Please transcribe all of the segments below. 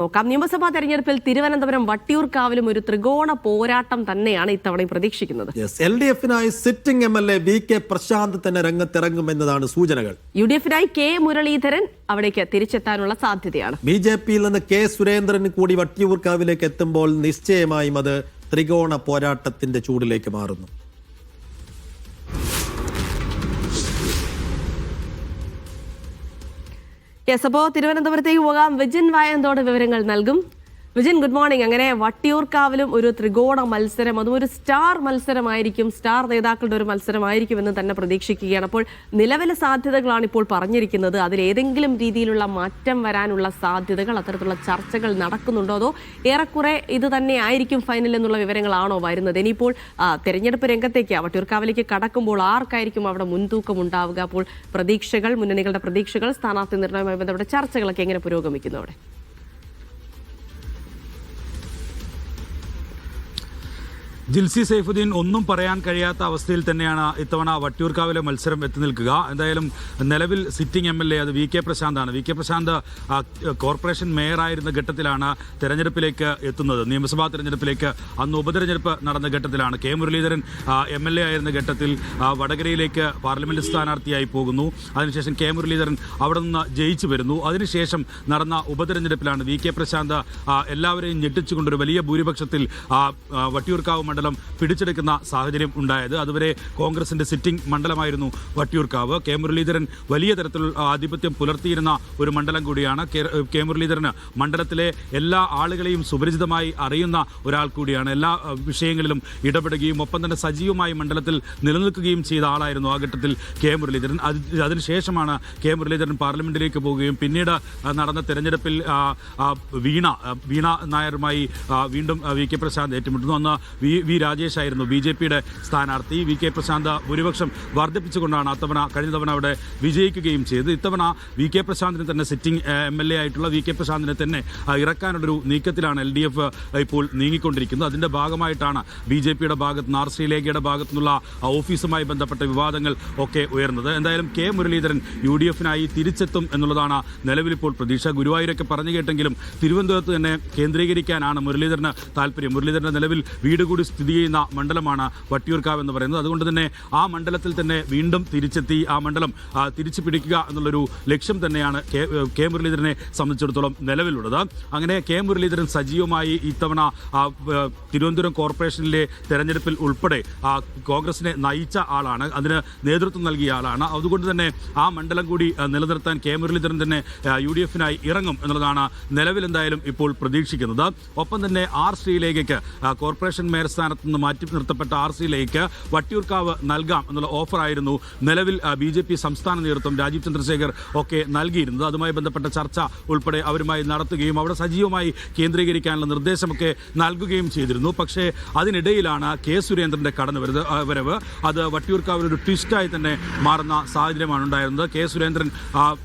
നോക്കാം. നിയമസഭാ തെരഞ്ഞെടുപ്പിൽ തിരുവനന്തപുരം വട്ടിയൂർക്കാവിലും ഒരു ത്രികോണ പോരാട്ടം തന്നെയാണ് ഇത്തവണ പ്രതീക്ഷിക്കുന്നത്. LDF-നായി സിറ്റിംഗ് MLA VK പ്രശാന്ത് തന്നെ രംഗത്തിറങ്ങുമെന്നതാണ് സൂചനകൾ. UDF-നായി K മുരളീധരൻ അവിടേക്ക് തിരിച്ചെത്താനുള്ള സാധ്യതയാണ്. BJP-യിൽ നിന്ന് K സുരേന്ദ്രൻ കൂടി വട്ടിയൂർക്കാവിലേക്ക് എത്തുമ്പോൾ നിശ്ചയമായും അത് ത്രികോണ പോരാട്ടത്തിന്റെ ചൂടിലേക്ക് മാറുന്നു. അപ്പോൾ തിരുവനന്തപുരത്തേക്ക് പോകാം. വിജിൻ വായന്തോട് വിവരങ്ങൾ നൽകും. Vijin, good morning. അങ്ങനെ വട്ടിയൂർക്കാവിലും ഒരു ത്രികോണ മത്സരം, അതും ഒരു സ്റ്റാർ മത്സരമായിരിക്കും, സ്റ്റാർ നേതാക്കളുടെ ഒരു മത്സരമായിരിക്കുമെന്ന് തന്നെ പ്രതീക്ഷിക്കുകയാണ്. അപ്പോൾ നിലവിലെ സാധ്യതകളാണ് ഇപ്പോൾ പറഞ്ഞിരിക്കുന്നത്. അതിലേതെങ്കിലും രീതിയിലുള്ള മാറ്റം വരാനുള്ള സാധ്യതകൾ, അത്തരത്തിലുള്ള ചർച്ചകൾ നടക്കുന്നുണ്ടോ, അതോ ഏറെക്കുറെ ഇത് തന്നെ ആയിരിക്കും ഫൈനൽ എന്നുള്ള വിവരങ്ങളാണോ വരുന്നത്? ഇനിയിപ്പോൾ തെരഞ്ഞെടുപ്പ് രംഗത്തേക്ക് വട്ടിയൂർക്കാവിലേക്ക് കടക്കുമ്പോൾ ആർക്കായിരിക്കും അവിടെ മുൻതൂക്കം ഉണ്ടാവുക? അപ്പോൾ പ്രതീക്ഷകൾ, മുന്നണികളുടെ പ്രതീക്ഷകൾ, സ്ഥാനാർത്ഥി നിർണ്ണയവുമായി ബന്ധപ്പെട്ട ചർച്ചകളൊക്കെ എങ്ങനെ പുരോഗമിക്കുന്നു അവിടെ? ജിൽസി സൈഫുദ്ദീൻ, ഒന്നും പറയാൻ കഴിയാത്ത അവസ്ഥയിൽ തന്നെയാണ് ഇത്തവണ വട്ടിയൂർക്കാവിലെ മത്സരം എത്തി നിൽക്കുക. എന്തായാലും നിലവിൽ സിറ്റിംഗ് MLA അത് VK പ്രശാന്താണ്. VK പ്രശാന്ത് കോർപ്പറേഷൻ മേയറായിരുന്ന ഘട്ടത്തിലാണ് തെരഞ്ഞെടുപ്പിലേക്ക് എത്തുന്നത്. നിയമസഭാ തെരഞ്ഞെടുപ്പിലേക്ക് അന്ന് ഉപതെരഞ്ഞെടുപ്പ് നടന്ന ഘട്ടത്തിലാണ്. K മുരളീധരൻ MLA ആയിരുന്ന ഘട്ടത്തിൽ വടകരയിലേക്ക് പാർലമെന്റ് സ്ഥാനാർത്ഥിയായി പോകുന്നു. അതിനുശേഷം K മുരളീധരൻ അവിടെ നിന്ന് ജയിച്ചു വരുന്നു. അതിനുശേഷം നടന്ന ഉപതെരഞ്ഞെടുപ്പിലാണ് VK പ്രശാന്ത് എല്ലാവരെയും ഞെട്ടിച്ചുകൊണ്ടൊരു വലിയ ഭൂരിപക്ഷത്തിൽ വട്ടിയൂർക്കാവ് മണ്ഡലം പിടിച്ചെടുക്കുന്ന സാഹചര്യം ഉണ്ടായത്. അതുവരെ കോൺഗ്രസിന്റെ സിറ്റിംഗ് മണ്ഡലമായിരുന്നു വട്ടിയൂർക്കാവ്. K മുരളീധരൻ വലിയ തരത്തിലുള്ള ആധിപത്യം പുലർത്തിയിരുന്ന ഒരു മണ്ഡലം കൂടിയാണ്. K മുരളീധരന് മണ്ഡലത്തിലെ എല്ലാ ആളുകളെയും സുപരിചിതമായി അറിയുന്ന ഒരാൾ കൂടിയാണ്. എല്ലാ വിഷയങ്ങളിലും ഇടപെടുകയും ഒപ്പം തന്നെ സജീവമായി മണ്ഡലത്തിൽ നിലനിൽക്കുകയും ചെയ്ത ആളായിരുന്നു ആ ഘട്ടത്തിൽ K മുരളീധരൻ. അതിനുശേഷമാണ് K മുരളീധരൻ പാർലമെന്റിലേക്ക് പോവുകയും പിന്നീട് നടന്ന തെരഞ്ഞെടുപ്പിൽ വീണ നായരുമായി വീണ്ടും VK പ്രശാന്ത് ഏറ്റുമുട്ടുന്നു. അന്ന് വി രാജേഷ് ആയിരുന്നു BJP-യുടെ സ്ഥാനാർത്ഥി. VK പ്രശാന്ത് ഭൂരിപക്ഷം വർദ്ധിപ്പിച്ചുകൊണ്ടാണ് കഴിഞ്ഞ തവണ അവിടെ വിജയിക്കുകയും ചെയ്തത്. ഇത്തവണ VK പ്രശാന്തിന് തന്നെ സിറ്റിംഗ് MLA ആയിട്ടുള്ള VK പ്രശാന്തിനെ തന്നെ ഇറക്കാനുള്ളൊരു നീക്കത്തിലാണ് LDF ഇപ്പോൾ നീങ്ങിക്കൊണ്ടിരിക്കുന്നത്. അതിന്റെ ഭാഗമായിട്ടാണ് BJP-യുടെ ഭാഗത്ത് നിന്ന് R ശ്രീലേഖയുടെ ഭാഗത്തു നിന്നുള്ള ഓഫീസുമായി ബന്ധപ്പെട്ട വിവാദങ്ങൾ ഒക്കെ ഉയർന്നത്. എന്തായാലും K മുരളീധരൻ UDF-നായി തിരിച്ചെത്തും എന്നുള്ളതാണ് നിലവിലിപ്പോൾ പ്രതീക്ഷ. ഗുരുവായൂരൊക്കെ പറഞ്ഞു കേട്ടെങ്കിലും തിരുവനന്തപുരത്ത് തന്നെ കേന്ദ്രീകരിക്കാനാണ് മുരളീധരന് താല്പര്യം. മുരളീധരന്റെ നിലവിൽ വീട് കൂടി സ്ഥിതി ചെയ്യുന്ന മണ്ഡലമാണ് വട്ടിയൂർക്കാവ് എന്ന് പറയുന്നത്. അതുകൊണ്ട് തന്നെ ആ മണ്ഡലത്തിൽ തന്നെ വീണ്ടും തിരിച്ചെത്തി ആ മണ്ഡലം തിരിച്ചു പിടിക്കുക എന്നുള്ളൊരു ലക്ഷ്യം തന്നെയാണ് K മുരളീധരനെ സംബന്ധിച്ചിടത്തോളം നിലവിലുള്ളത്. അങ്ങനെ K മുരളീധരൻ സജീവമായി ഇത്തവണ തിരുവനന്തപുരം കോർപ്പറേഷനിലെ തെരഞ്ഞെടുപ്പിൽ ഉൾപ്പെടെ കോൺഗ്രസിനെ നയിച്ച ആളാണ്, അതിന് നേതൃത്വം നൽകിയ ആളാണ്. അതുകൊണ്ട് തന്നെ ആ മണ്ഡലം കൂടി നിലനിർത്താൻ K മുരളീധരൻ തന്നെ UDF-നായി ഇറങ്ങും എന്നുള്ളതാണ് നിലവിൽ എന്തായാലും ഇപ്പോൾ പ്രതീക്ഷിക്കുന്നത്. ഒപ്പം തന്നെ R ശ്രീലേഖയ്ക്ക് കോർപ്പറേഷൻ മേയർ സ്ഥാനത്ത് നിന്ന് മാറ്റി നിർത്തപ്പെട്ട R ശ്രീലേഖയ്ക്ക് വട്ടിയൂർക്കാവ് നൽകാം എന്നുള്ള ഓഫറായിരുന്നു നിലവിൽ BJP സംസ്ഥാന നേതൃത്വം രാജീവ് ചന്ദ്രശേഖർ ഒക്കെ നൽകിയിരുന്നത്. അതുമായി ബന്ധപ്പെട്ട ചർച്ച ഉൾപ്പെടെ അവരുമായി നടത്തുകയും അവിടെ സജീവമായി കേന്ദ്രീകരിക്കാനുള്ള നിർദ്ദേശമൊക്കെ നൽകുകയും ചെയ്തിരുന്നു. പക്ഷേ അതിനിടയിലാണ് K സുരേന്ദ്രന്റെ കടന്നുവരവ്. അത് വട്ടിയൂർക്കാവിൽ ഒരു ട്വിസ്റ്റായി തന്നെ മാറുന്ന സാഹചര്യമാണ് ഉണ്ടായിരുന്നത്. K സുരേന്ദ്രൻ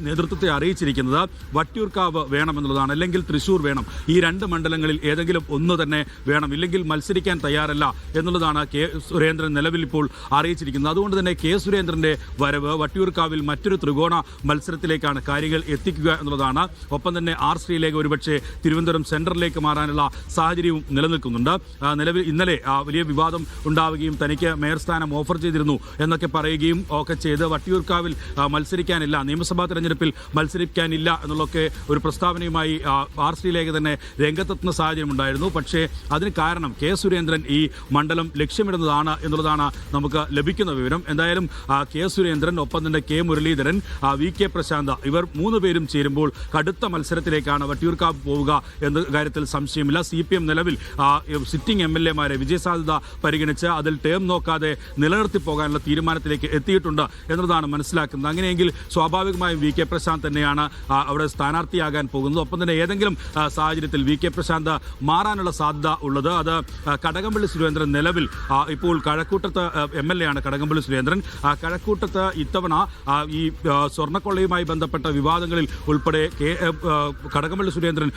നേതൃത്വത്തെ അറിയിച്ചിരിക്കുന്നത് വട്ടിയൂർക്കാവ് വേണമെന്നുള്ളതാണ്, അല്ലെങ്കിൽ തൃശ്ശൂർ വേണം. ഈ രണ്ട് മണ്ഡലങ്ങളിൽ ഏതെങ്കിലും ഒന്ന് തന്നെ വേണം, ഇല്ലെങ്കിൽ മത്സരിക്കാൻ തയ്യാറല്ല എന്നുള്ളതാണ് K സുരേന്ദ്രൻ നിലവിൽ ഇപ്പോൾ അറിയിച്ചിരിക്കുന്നത്. അതുകൊണ്ട് തന്നെ K സുരേന്ദ്രന്റെ വരവ് വട്ടിയൂർക്കാവിൽ മറ്റൊരു ത്രികോണ മത്സരത്തിലേക്കാണ് കാര്യങ്ങൾ എത്തിക്കുക എന്നുള്ളതാണ്. ഒപ്പം തന്നെ R ശ്രീലേഖ ഒരുപക്ഷെ തിരുവനന്തപുരം സെൻട്രലിലേക്ക് മാറാനുള്ള സാഹചര്യവും നിലനിൽക്കുന്നുണ്ട്. നിലവിൽ ഇന്നലെ വലിയ വിവാദം ഉണ്ടാവുകയും തനിക്ക് മേയർ സ്ഥാനം ഓഫർ ചെയ്തിരുന്നു എന്നൊക്കെ പറയുകയും ഒക്കെ ചെയ്ത് വട്ടിയൂർക്കാവിൽ മത്സരിക്കാനില്ല, നിയമസഭാ തെരഞ്ഞെടുപ്പിൽ മത്സരിക്കാനില്ല എന്നുള്ളൊക്കെ ഒരു പ്രസ്താവനയുമായി R ശ്രീലേഖ തന്നെ രംഗത്തെത്തുന്ന സാഹചര്യം ഉണ്ടായിരുന്നു. പക്ഷേ അതിന് കാരണം K സുരേന്ദ്രൻ ഈ മണ്ഡലം ലക്ഷ്യമിടുന്നതാണ് എന്നുള്ളതാണ് നമുക്ക് ലഭിക്കുന്ന വിവരം. എന്തായാലും K സുരേന്ദ്രൻ, ഒപ്പം തന്നെ K മുരളീധരൻ, VK പ്രശാന്ത്, ഇവർ മൂന്ന് പേരും ചേരുമ്പോൾ കടുത്ത മത്സരത്തിലേക്കാണ് വട്ടിയൂർക്കാവ് പോവുക എന്ന കാര്യത്തിൽ സംശയമില്ല. CPM നിലവിൽ സിറ്റിംഗ് MLA-മാരെ വിജയസാധ്യത പരിഗണിച്ച് അതിൽ ടേം നോക്കാതെ നിലനിർത്തി പോകാനുള്ള തീരുമാനത്തിലേക്ക് എത്തിയിട്ടുണ്ട് എന്നതാണ് മനസ്സിലാക്കുന്നത്. അങ്ങനെയെങ്കിൽ സ്വാഭാവികമായും VK പ്രശാന്ത് തന്നെയാണ് അവിടെ സ്ഥാനാർത്ഥിയാകാൻ പോകുന്നത്. ഒപ്പം തന്നെ ഏതെങ്കിലും സാഹചര്യത്തിൽ VK പ്രശാന്ത് മാറാനുള്ള സാധ്യത ഉള്ളത് അത് കടകംപള്ളി കടകംപള്ളി സുരേന്ദ്രൻ നിലവിൽ ഇപ്പോൾ കഴക്കൂട്ടത്ത് MLA ആണ് കടകംപള്ളി സുരേന്ദ്രൻ. കഴക്കൂട്ടത്ത് ഇത്തവണ ഈ സ്വർണ്ണക്കൊള്ളയുമായി ബന്ധപ്പെട്ട വിവാദങ്ങളിൽ ഉൾപ്പെടെ കടകംപള്ളി സുരേന്ദ്രൻ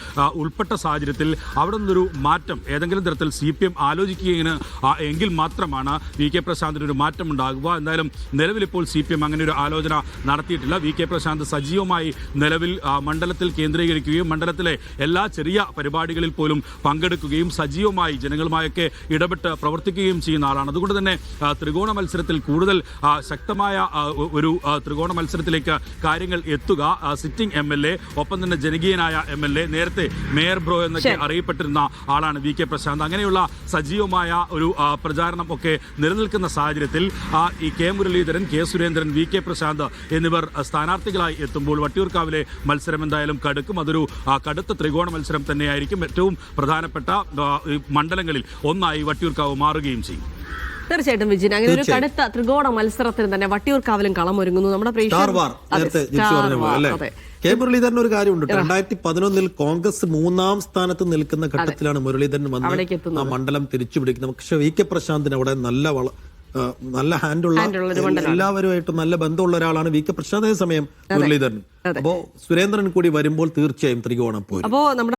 ഉൾപ്പെട്ട സാഹചര്യത്തിൽ അവിടെ നിന്നൊരു മാറ്റം ഏതെങ്കിലും തരത്തിൽ CPM ആലോചിക്കുകയാണ് എങ്കിൽ മാത്രമാണ് VK പ്രശാന്തിന് ഒരു മാറ്റം ഉണ്ടാകുക. എന്തായാലും നിലവിൽ ഇപ്പോൾ CPM അങ്ങനെ ഒരു ആലോചന നടത്തിയിട്ടില്ല. VK പ്രശാന്ത് സജീവമായി നിലവിൽ മണ്ഡലത്തിൽ കേന്ദ്രീകരിക്കുകയും മണ്ഡലത്തിലെ എല്ലാ ചെറിയ പരിപാടികളിൽ പോലും പങ്കെടുക്കുകയും സജീവമായി ജനങ്ങളുമായൊക്കെ ഇടപെട്ട് പ്രവർത്തിക്കുകയും ചെയ്യുന്ന ആളാണ്. അതുകൊണ്ട് തന്നെ ത്രികോണ മത്സരത്തിൽ കൂടുതൽ ശക്തമായ ഒരു ത്രികോണ മത്സരത്തിലേക്ക് കാര്യങ്ങൾ എത്തുക സിറ്റിംഗ് MLA ഒപ്പം തന്നെ ജനകീയനായ MLA നേരത്തെ മേയർ ബ്രോ എന്നൊക്കെ അറിയപ്പെട്ടിരുന്ന ആളാണ് VK പ്രശാന്ത്. അങ്ങനെയുള്ള സജീവമായ ഒരു പ്രചാരണം ഒക്കെ നിലനിൽക്കുന്ന സാഹചര്യത്തിൽ ഈ K Muraleedharan, K Surendran, VK Prashant എന്നിവർ സ്ഥാനാർത്ഥികളായി എത്തുമ്പോൾ വട്ടിയൂർക്കാവിലെ മത്സരം എന്തായാലും കടുക്കും. അതൊരു കടുത്ത ത്രികോണ മത്സരം തന്നെയായിരിക്കും. ഏറ്റവും പ്രധാനപ്പെട്ട മണ്ഡലങ്ങളിൽ ഒന്നായി വട്ടിയൂർക്കാവ് മാറുകയും ചെയ്യും. തീർച്ചയായിട്ടും വിജിൻ, അങ്ങനെ ഒരു കടുത്ത ത്രികോണ മത്സരത്തിന് തന്നെ വട്ടിയൂർക്കാവിലും കളമൊരുങ്ങുന്നു. നമ്മുടെ കെ മുരളീധരൻ ഒരു കാര്യമുണ്ട്. 2011 കോൺഗ്രസ് 3ാം സ്ഥാനത്ത് നിൽക്കുന്ന ഘട്ടത്തിലാണ് മുരളീധരൻ വന്ന് ആ മണ്ഡലം തിരിച്ചുപിടിക്കുന്നത്. പക്ഷെ VK പ്രശാന്തിന് അവിടെ നല്ല ഹാൻഡുള്ള എല്ലാവരുമായിട്ട് നല്ല ബന്ധമുള്ള ഒരാളാണ് VK പ്രശാന്ത്. അതേ സമയം മുരളീധരൻ. അപ്പോ സുരേന്ദ്രൻ കൂടി വരുമ്പോൾ തീർച്ചയായും ത്രികോണം പോയി. അപ്പോ നമ്മുടെ